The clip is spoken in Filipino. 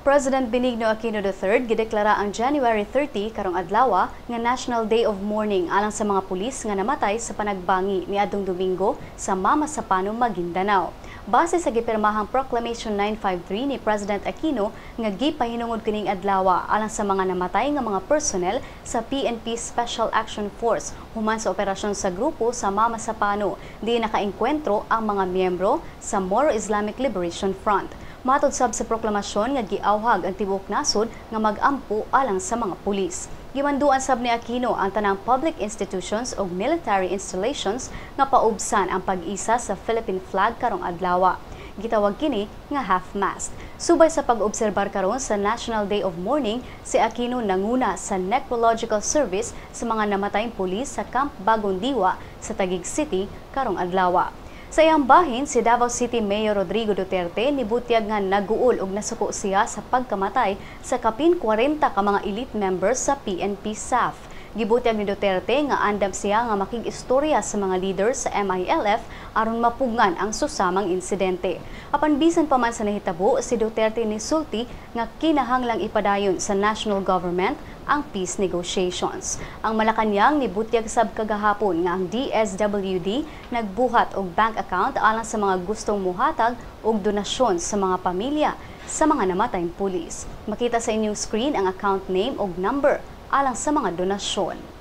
President Benigno Aquino III gideklara ang January 30 karong adlaw nga National Day of Mourning alang sa mga pulis nga namatay sa panagbangi niadtong Domingo sa Mama Sapano, Maguindanao. Base sa gipirmahang Proclamation 953 ni President Aquino nga gipahinungod kining adlaw alang sa mga namatay nga mga personnel sa PNP-Special Action Force human sa operasyon sa grupo sa Mama Sapano, di nakaengkwentro ang mga miyembro sa Moro Islamic Liberation Front. Matod sab sa proklamasyon nga giawhag ang tibuok nasod nga mag-ampo alang sa mga pulis. Gimanduan sab ni Aquino ang tanang public institutions o military installations nga paubsan ang pag-isa sa Philippine flag karong adlaw. Gitawag kini nga Half-Mast. Subay sa pag-obserbar karon sa National Day of Mourning, si Aquino nanguna sa necrological service sa mga namatayng pulis sa Camp Bagong Diwa sa Taguig City karong adlaw. Sa iyang bahin, si Davao City Mayor Rodrigo Duterte nibutyag nga naguol og nasuko siya sa pagkamatay sa kapin 40 ka mga elite members sa PNP staff. Gibutyag ni Duterte nga andam siya nga makig-istorya sa mga leaders sa MILF aron mapugngan ang susamang insidente. Apan bisan pa man sa nahitabo, si Duterte nisulti nga kinahanglang ipadayon sa national government ang peace negotiations. Ang Malacañang nibutyag sab kagahapon nga ang DSWD nagbuhat og bank account alang sa mga gustong muhatag og donasyon sa mga pamilya sa mga namatayng pulis. Makita sa inyong screen ang account name og number alang sa mga donasyon.